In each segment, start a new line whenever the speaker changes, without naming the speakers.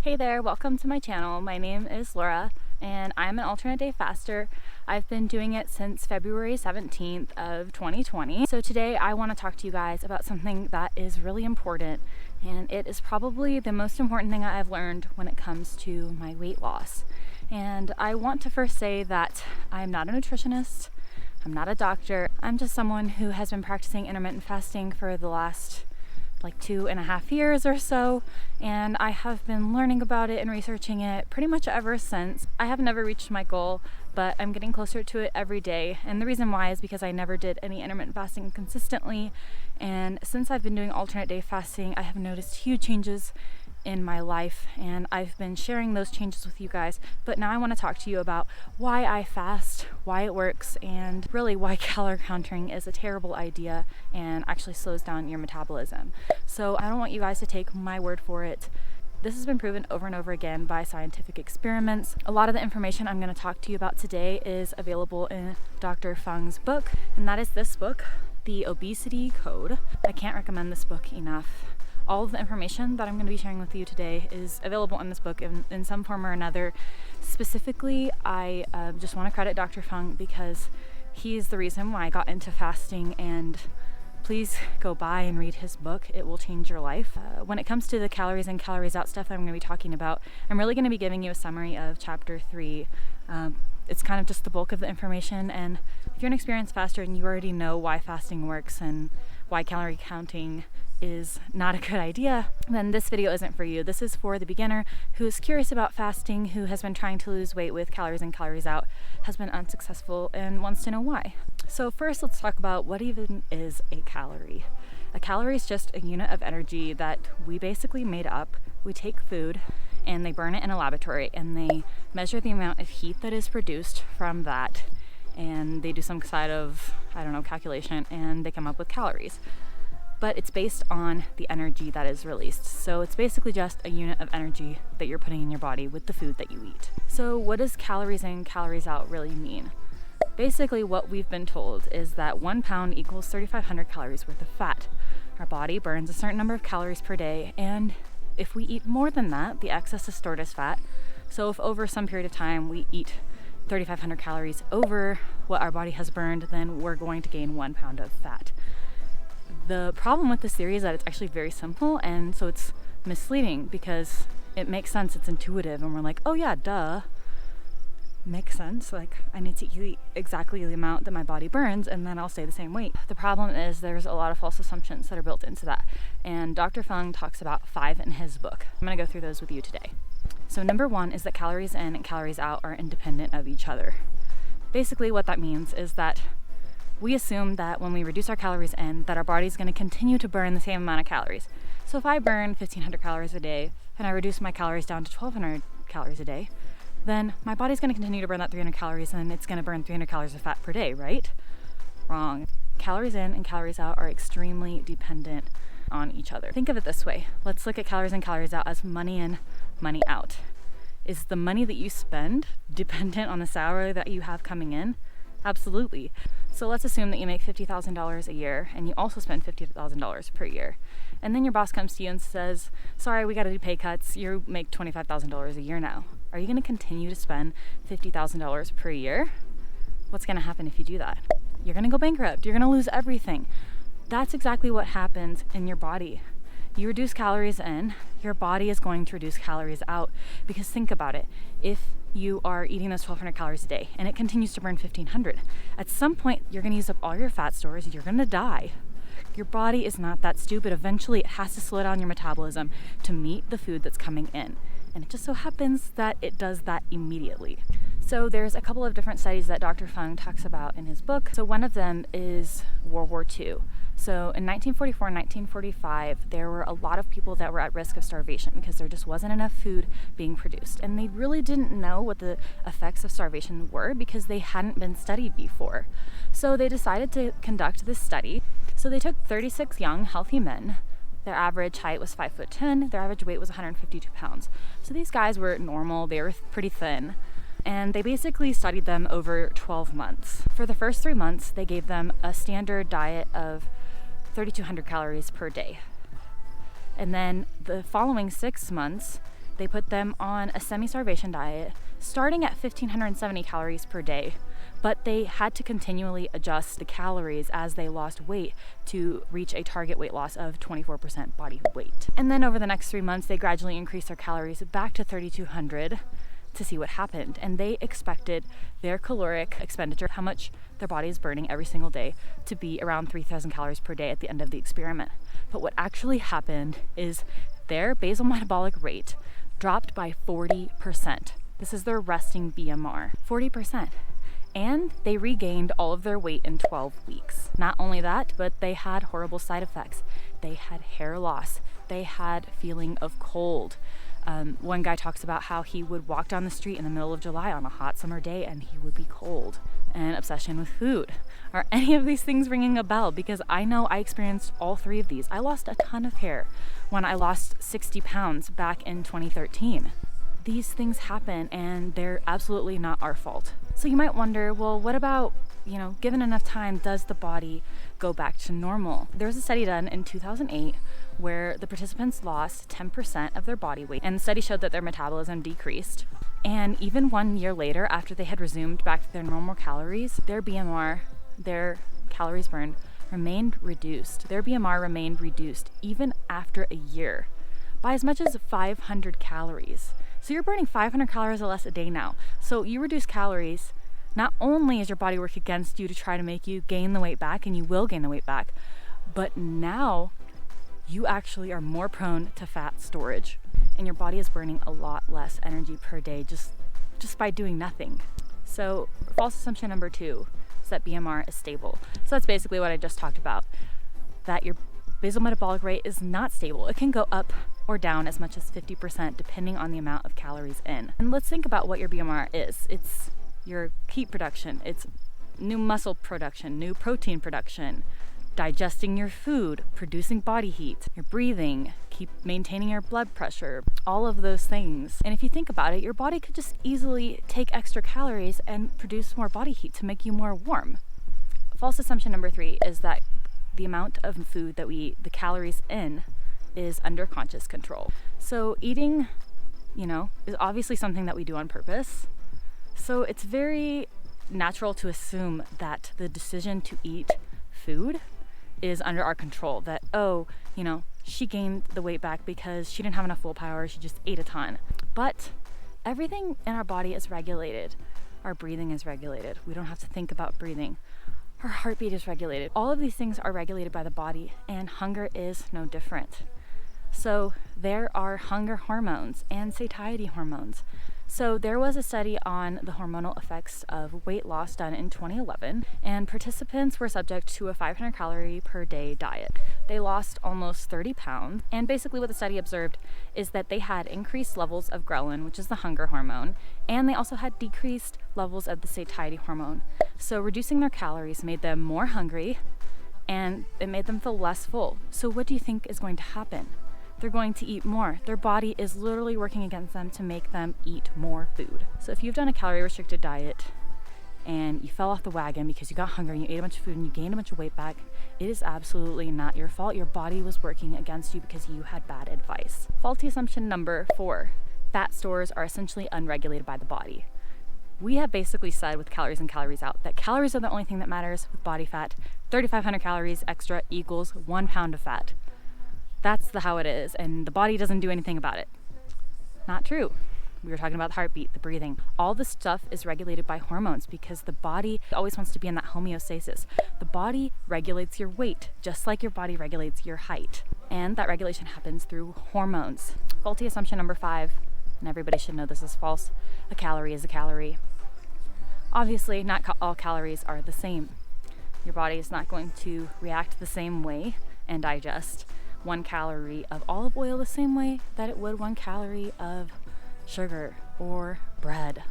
Hey there, welcome to my channel. My name is Laura and I'm an alternate day faster. I've been doing it since February 17th of 2020. So today I want to talk to you guys about something that is really important, and it is probably the most important thing I've learned when it comes to my weight loss. And I want to first say that I'm not a nutritionist, I'm not a doctor, I'm just someone who has been practicing intermittent fasting for the last 2.5 years or so, and I have been learning about it and researching it pretty much ever since. I have never reached my goal, but I'm getting closer to it every day, and the reason why is because I never did any intermittent fasting consistently, and since I've been doing alternate day fasting, I have noticed huge changes in my life, and I've been sharing those changes with you guys. But now I want to talk to you about why I fast, why it works, and really why calorie counting is a terrible idea and actually slows down your metabolism. So I don't want you guys to take my word for it. This has been proven over and over again by scientific experiments. A lot of the information I'm going to talk to you about today is available in Dr. Fung's book, and that is this book, The Obesity Code. I can't recommend this book enough. All of the information that I'm going to be sharing with you today is available in this book in some form or another. Specifically, I just want to credit Dr. Fung because he's the reason why I got into fasting, and please go by and read his book. It will change your life. When it comes to the calories in, calories out stuff that I'm going to be talking about, I'm really going to be giving you a summary of chapter 3. It's kind of just the bulk of the information, and if you're an experienced faster and you already know why fasting works and why calorie counting is not a good idea, then this video isn't for you. This is for the beginner who is curious about fasting, who has been trying to lose weight with calories in, calories out, has been unsuccessful, and wants to know why. So first, let's talk about what even is a calorie. A calorie is just a unit of energy that we basically made up. We take food and they burn it in a laboratory, and they measure the amount of heat that is produced from that, and they do some kind of, calculation, and they come up with calories. But it's based on the energy that is released. So it's basically just a unit of energy that you're putting in your body with the food that you eat. So what does calories in, calories out really mean? Basically, what we've been told is that 1 pound equals 3,500 calories worth of fat. Our body burns a certain number of calories per day, and if we eat more than that, the excess is stored as fat. So if over some period of time we eat 3,500 calories over what our body has burned, then we're going to gain 1 pound of fat. The problem with this theory is that it's actually very simple, and so it's misleading because it makes sense, it's intuitive, and we're like, oh yeah, duh, makes sense, I need to eat exactly the amount that my body burns and then I'll stay the same weight. The problem is there's a lot of false assumptions that are built into that, and Dr. Fung talks about 5 in his book. I'm going to go through those with you today. So number 1 is that calories in and calories out are independent of each other. Basically what that means is that we assume that when we reduce our calories in, that our body's going to continue to burn the same amount of calories. So if I burn 1,500 calories a day and I reduce my calories down to 1,200 calories a day, then my body's going to continue to burn that 300 calories, and it's going to burn 300 calories of fat per day, right? Wrong. Calories in and calories out are extremely dependent on each other. Think of it this way. Let's look at calories in, calories out as money in, money out. Is the money that you spend dependent on the salary that you have coming in? Absolutely. So let's assume that you make $50,000 a year and you also spend $50,000 per year. And then your boss comes to you and says, sorry, we got to do pay cuts. You make $25,000 a year now. Are you going to continue to spend $50,000 per year? What's going to happen if you do that? You're going to go bankrupt. You're going to lose everything. That's exactly what happens in your body. You reduce calories in, your body is going to reduce calories out. Because think about it. If you are eating those 1,200 calories a day and it continues to burn 1,500, at some point you're going to use up all your fat stores. You're going to die. Your body is not that stupid. Eventually it has to slow down your metabolism to meet the food that's coming in. And it just so happens that it does that immediately. So there's a couple of different studies that Dr. Fung talks about in his book. So one of them is World War II. So in 1944 and 1945, there were a lot of people that were at risk of starvation because there just wasn't enough food being produced. And they really didn't know what the effects of starvation were because they hadn't been studied before. So they decided to conduct this study. So they took 36 young, healthy men. Their average height was 5'10". Their average weight was 152 pounds. So these guys were normal. They were pretty thin. And they basically studied them over 12 months. For the first 3 months, they gave them a standard diet of 3,200 calories per day. And then the following 6 months, They put them on a semi-starvation diet starting at 1,570 calories per day, but they had to continually adjust the calories as they lost weight to reach a target weight loss of 24% body weight. And then over the next 3 months, they gradually increased their calories back to 3,200 to see what happened. And they expected their caloric expenditure, how much their body is burning every single day, to be around 3,000 calories per day at the end of the experiment. But what actually happened is their basal metabolic rate dropped by 40%. This is their resting BMR, 40%. And they regained all of their weight in 12 weeks. Not only that, but they had horrible side effects. They had hair loss. They had feeling of cold. One guy talks about how he would walk down the street in the middle of July on a hot summer day and he would be cold. And obsession with food. Are any of these things ringing a bell? Because I know I experienced all 3 of these. I lost a ton of hair when I lost 60 pounds back in 2013. These things happen and they're absolutely not our fault. So you might wonder, well, what about, given enough time, does the body go back to normal? There was a study done in 2008 where the participants lost 10% of their body weight, and the study showed that their metabolism decreased. And even 1 year later, after they had resumed back to their normal calories, their BMR, their calories burned, remained reduced. Their BMR remained reduced even after a year by as much as 500 calories. So you're burning 500 calories or less a day now. So you reduce calories, not only is your body work against you to try to make you gain the weight back, and you will gain the weight back, but now you actually are more prone to fat storage, and your body is burning a lot less energy per day just by doing nothing. So false assumption number 2 is that BMR is stable. So that's basically what I just talked about, that your basal metabolic rate is not stable. It can go up or down as much as 50% depending on the amount of calories in. And let's think about what your BMR is. It's your heat production, it's new muscle production, new protein production, digesting your food, producing body heat, your breathing, keep maintaining your blood pressure, all of those things. And if you think about it, your body could just easily take extra calories and produce more body heat to make you more warm. False assumption number 3 is that the amount of food that we eat, the calories in, is under conscious control. So eating, is obviously something that we do on purpose. So it's very natural to assume that the decision to eat food is under our control, that, she gained the weight back because she didn't have enough willpower, she just ate a ton. But everything in our body is regulated. Our breathing is regulated. We don't have to think about breathing. Our heartbeat is regulated. All of these things are regulated by the body, and hunger is no different. So there are hunger hormones and satiety hormones. So there was a study on the hormonal effects of weight loss done in 2011, and participants were subject to a 500 calorie per day diet. They lost almost 30 pounds, and basically what the study observed is that they had increased levels of ghrelin, which is the hunger hormone, and they also had decreased levels of the satiety hormone. So reducing their calories made them more hungry, and it made them feel less full. So what do you think is going to happen? They're going to eat more. Their body is literally working against them to make them eat more food. So if you've done a calorie restricted diet and you fell off the wagon because you got hungry and you ate a bunch of food and you gained a bunch of weight back, it is absolutely not your fault. Your body was working against you because you had bad advice. Faulty assumption number 4, fat stores are essentially unregulated by the body. We have basically said with calories in, calories out, that calories are the only thing that matters with body fat. 3,500 calories extra equals 1 pound of fat. That's how it is, and the body doesn't do anything about it. Not true. We were talking about the heartbeat, the breathing. All this stuff is regulated by hormones because the body always wants to be in that homeostasis. The body regulates your weight, just like your body regulates your height. And that regulation happens through hormones. Faulty assumption number 5, and everybody should know this is false, a calorie is a calorie. Obviously, not all calories are the same. Your body is not going to react the same way and digest 1 calorie of olive oil the same way that it would 1 calorie of sugar or bread.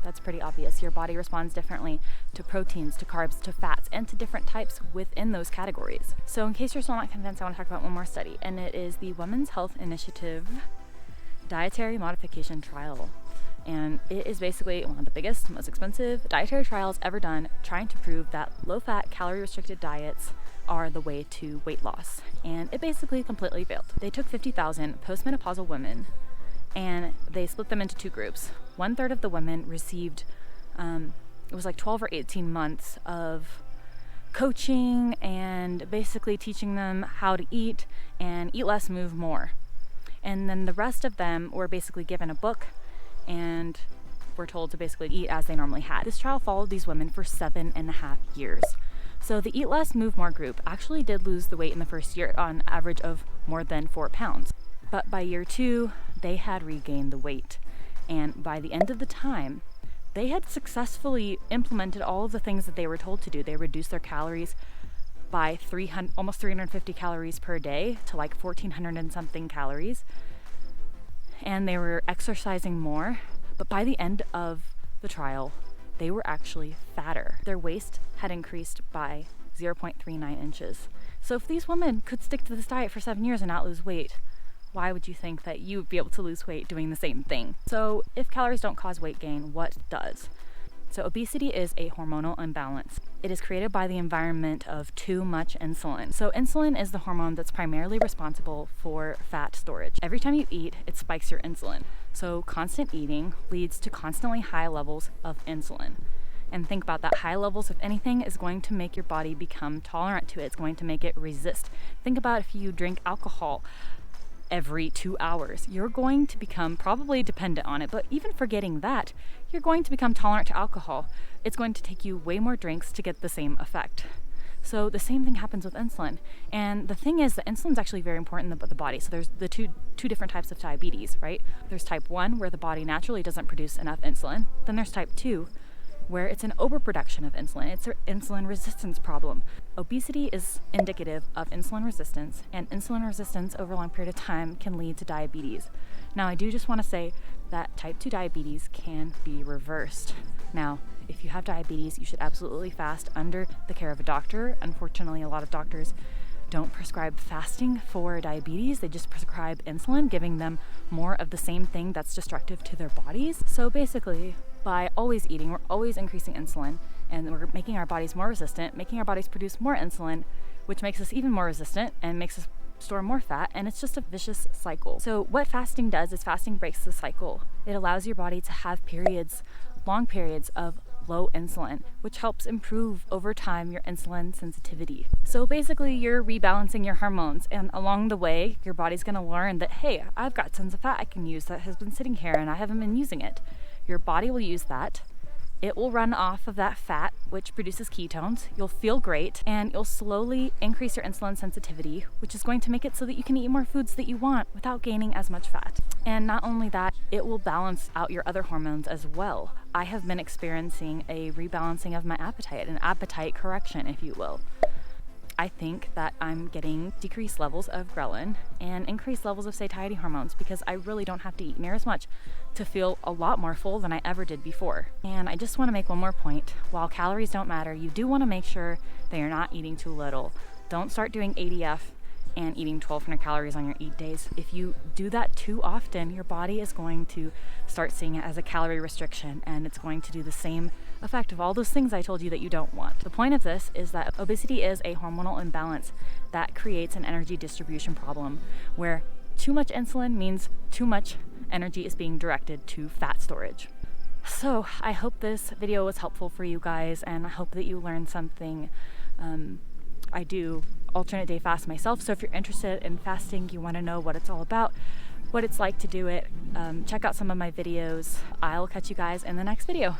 That's pretty obvious. Your body responds differently to proteins, to carbs, to fats, and to different types within those categories. So in case you're still not convinced, I want to talk about one more study, and it is the Women's Health Initiative Dietary Modification Trial. And it is basically one of the biggest, most expensive dietary trials ever done, trying to prove that low-fat, calorie-restricted diets are the way to weight loss. And it basically completely failed. They took 50,000 postmenopausal women and they split them into two groups. 1/3 of the women received, it was like 12 or 18 months of coaching and basically teaching them how to eat and eat less, move more. And then the rest of them were basically given a book and were told to basically eat as they normally had. This trial followed these women for 7.5 years. So the Eat Less, Move More group actually did lose the weight in the first year on average of more than 4 pounds. But by year 2, they had regained the weight. And by the end of the time, they had successfully implemented all of the things that they were told to do. They reduced their calories by almost 350 calories per day to like 1,400 and something calories. And they were exercising more. But by the end of the trial, they were actually fatter. Their waist had increased by 0.39 inches. So if these women could stick to this diet for 7 years and not lose weight, why would you think that you would be able to lose weight doing the same thing? So if calories don't cause weight gain, what does? So obesity is a hormonal imbalance. It is created by the environment of too much insulin. So insulin is the hormone that's primarily responsible for fat storage. Every time you eat, it spikes your insulin. So constant eating leads to constantly high levels of insulin. And think about that. High levels of anything is going to make your body become tolerant to it. It's going to make it resist. Think about if you drink alcohol every 2 hours, you're going to become probably dependent on it. But even forgetting that, you're going to become tolerant to alcohol. It's going to take you way more drinks to get the same effect. So the same thing happens with insulin. And the thing is that insulin is actually very important in the body. So there's the two different types of diabetes, right? There's type 1, where the body naturally doesn't produce enough insulin. Then there's type 2, where it's an overproduction of insulin. It's an insulin resistance problem. Obesity is indicative of insulin resistance, and insulin resistance over a long period of time can lead to diabetes. Now, I do just want to say that type 2 diabetes can be reversed. Now, if you have diabetes, you should absolutely fast under the care of a doctor. Unfortunately, a lot of doctors don't prescribe fasting for diabetes. They just prescribe insulin, giving them more of the same thing that's destructive to their bodies. So basically, by always eating, we're always increasing insulin, and we're making our bodies more resistant, making our bodies produce more insulin, which makes us even more resistant and makes us store more fat, and it's just a vicious cycle. So what fasting does is fasting breaks the cycle. It allows your body to have periods, long periods of low insulin, which helps improve over time your insulin sensitivity. So basically you're rebalancing your hormones, and along the way your body's going to learn that, hey, I've got tons of fat I can use that has been sitting here and I haven't been using it. Your body will use that. It will run off of that fat, which produces ketones. You'll feel great, and you'll slowly increase your insulin sensitivity, which is going to make it so that you can eat more foods that you want without gaining as much fat. And not only that, it will balance out your other hormones as well. I have been experiencing a rebalancing of my appetite, an appetite correction, if you will. I think that I'm getting decreased levels of ghrelin and increased levels of satiety hormones because I really don't have to eat near as much to feel a lot more full than I ever did before. And I just want to make one more point. While calories don't matter, you do want to make sure that you're not eating too little. Don't start doing ADF and eating 1,200 calories on your eat days. If you do that too often, your body is going to start seeing it as a calorie restriction, and it's going to do the same effect of all those things I told you that you don't want. The point of this is that obesity is a hormonal imbalance that creates an energy distribution problem where too much insulin means too much energy is being directed to fat storage. So I hope this video was helpful for you guys, and I hope that you learned something. I do alternate day fast myself, so if you're interested in fasting, you want to know what it's all about, what it's like to do it, check out some of my videos. I'll catch you guys in the next video.